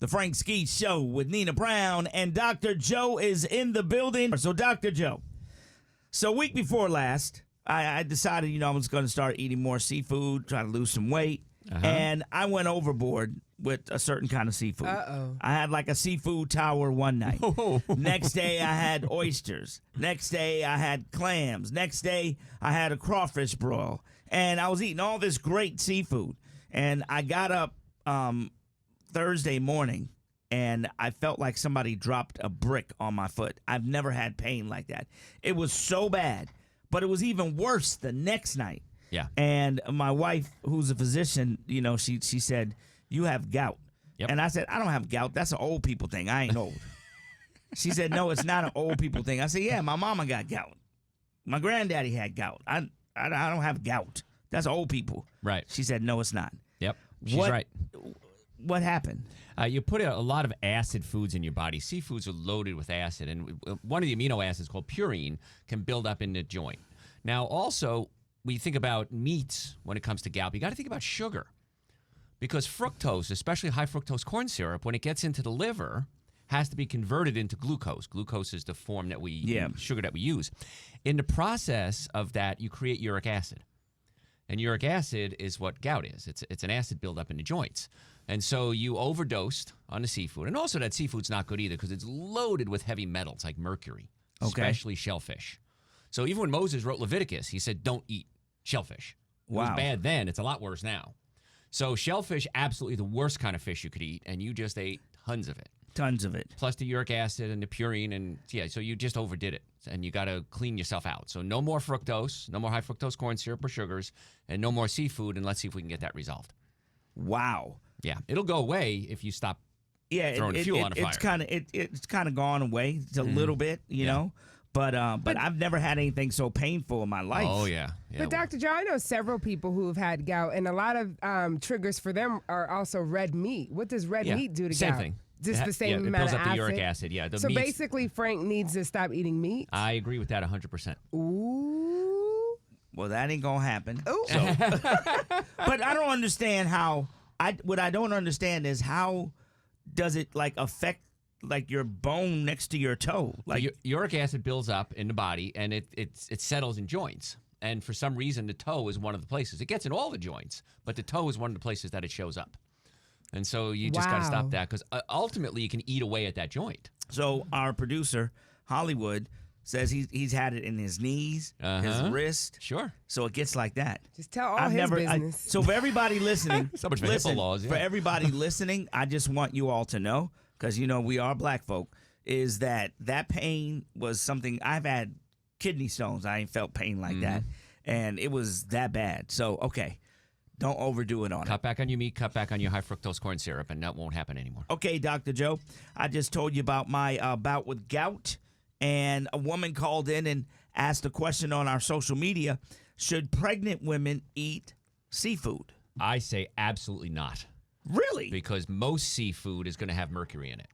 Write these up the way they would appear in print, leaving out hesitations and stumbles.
The Frank Ski Show with Nina Brown, and Dr. Joe is in the building. So, Dr. Joe, week before last, I decided, I was going to start eating more seafood, try to lose some weight, and I went overboard with a certain kind of seafood. Uh-oh. I had like a seafood tower one night. Next day, I had oysters. Next day, I had clams. Next day, I had a crawfish broil. And I was eating all this great seafood. And I got up Thursday morning, and I felt like somebody dropped a brick on my foot. I've never had pain like that. It was so bad, but it was even worse the next night. Yeah. And my wife, who's a physician, she said, "You have gout." Yep. And I said, "I don't have gout. That's an old people thing. I ain't old." She said, "No, it's not an old people thing." I said, "Yeah, my mama got gout. My granddaddy had gout. I don't have gout. That's old people." Right. She said, "No, it's not." Yep. She's right. What happened? You put a lot of acid foods in your body. Seafoods are loaded with acid, and one of the amino acids called purine can build up in the joint. Now, also, when you think about meats when it comes to gout, you got to think about sugar. Because fructose, especially high fructose corn syrup, when it gets into the liver, has to be converted into glucose. Glucose is the form that sugar that we use. In the process of that, you create uric acid. And uric acid is what gout is. It's an acid buildup in the joints. And so you overdosed on the seafood. And also that seafood's not good either because it's loaded with heavy metals like mercury, especially shellfish. So even when Moses wrote Leviticus, he said, don't eat shellfish. It was bad then. It's a lot worse now. So shellfish, absolutely the worst kind of fish you could eat, and you just ate tons of it. Tons of it. Plus the uric acid and the purine, and so you just overdid it, and you got to clean yourself out. So no more fructose, no more high fructose corn syrup or sugars, and no more seafood, and let's see if we can get that resolved. Wow. Yeah, it'll go away if you stop throwing fuel on a fire. It's kind of gone away. It's a little bit, you know. But I've never had anything so painful in my life. Oh, yeah. But Dr. Joe, I know several people who have had gout, and a lot of triggers for them are also red meat. What does red meat do to same gout? Thing. Just the same it amount builds of up acid? the uric acid, yeah. So basically, Frank needs to stop eating meat? I agree with that 100%. Ooh. Well, that ain't going to happen. Ooh. So. But I don't understand how, what I don't understand is how does it, affect your bone next to your toe? Uric acid builds up in the body, and it settles in joints. And for some reason, the toe is one of the places. It gets in all the joints, but the toe is one of the places that it shows up. And so you just got to stop that because ultimately you can eat away at that joint. So our producer, Hollywood, says he's had it in his knees, his wrist. Sure. So it gets like that. Just tell all his business. So for everybody listening, so much for HIPAA laws. Yeah. For everybody listening, I just want you all to know, because we are black folk, is that pain was something. I've had kidney stones. I ain't felt pain like that, and it was that bad. So okay. Don't overdo it on it. Cut back on your meat, cut back on your high fructose corn syrup, and that won't happen anymore. Okay, Dr. Joe, I just told you about my bout with gout, and a woman called in and asked a question on our social media. Should pregnant women eat seafood? I say absolutely not. Really? Because most seafood is going to have mercury in it.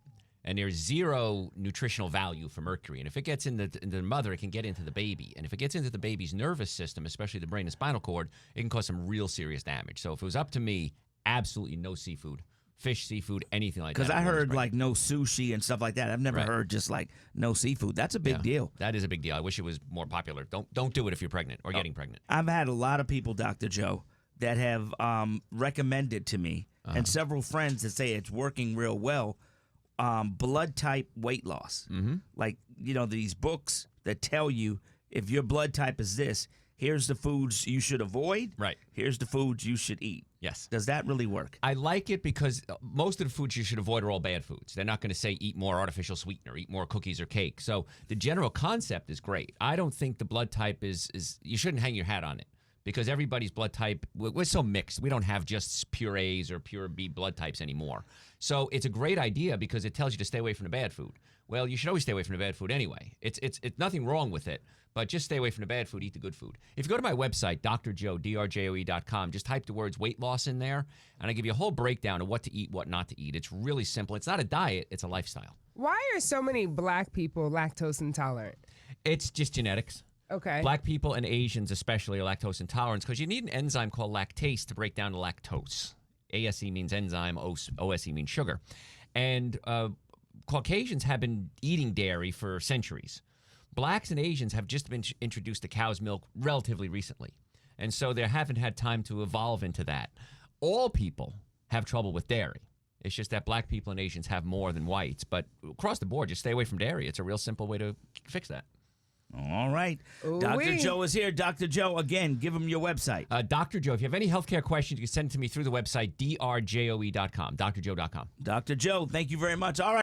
And there's zero nutritional value for mercury. And if it gets into the mother, it can get into the baby. And if it gets into the baby's nervous system, especially the brain and spinal cord, it can cause some real serious damage. So if it was up to me, absolutely no seafood. Fish, seafood, anything like that. Because I heard no sushi and stuff like that. I've never heard just no seafood. That's a big deal. That is a big deal. I wish it was more popular. Don't do it if you're pregnant or getting pregnant. I've had a lot of people, Dr. Joe, that have recommended to me, and several friends that say it's working real well, blood type weight loss. These books that tell you if your blood type is this, here's the foods you should avoid. Right. Here's the foods you should eat. Yes. Does that really work? I like it because most of the foods you should avoid are all bad foods. They're not going to say eat more artificial sweetener, eat more cookies or cake. So the general concept is great. I don't think the blood type is you shouldn't hang your hat on it. Because everybody's blood type, we're so mixed. We don't have just pure A's or pure B blood types anymore. So it's a great idea because it tells you to stay away from the bad food. Well, you should always stay away from the bad food anyway. It's nothing wrong with it, but just stay away from the bad food, eat the good food. If you go to my website, drjoe.com, just type the words weight loss in there, and I give you a whole breakdown of what to eat, what not to eat. It's really simple. It's not a diet, it's a lifestyle. Why are so many black people lactose intolerant? It's just genetics. Okay. Black people and Asians especially are lactose intolerant because you need an enzyme called lactase to break down the lactose. ASE means enzyme, OSE means sugar. And Caucasians have been eating dairy for centuries. Blacks and Asians have just been introduced to cow's milk relatively recently. And so they haven't had time to evolve into that. All people have trouble with dairy. It's just that black people and Asians have more than whites. But across the board, just stay away from dairy. It's a real simple way to fix that. All right. Dr. Joe is here. Dr. Joe, again, give him your website. Dr. Joe, if you have any healthcare questions, you can send it to me through the website, drjoe.com, drjoe.com. Dr. Joe, thank you very much. All right.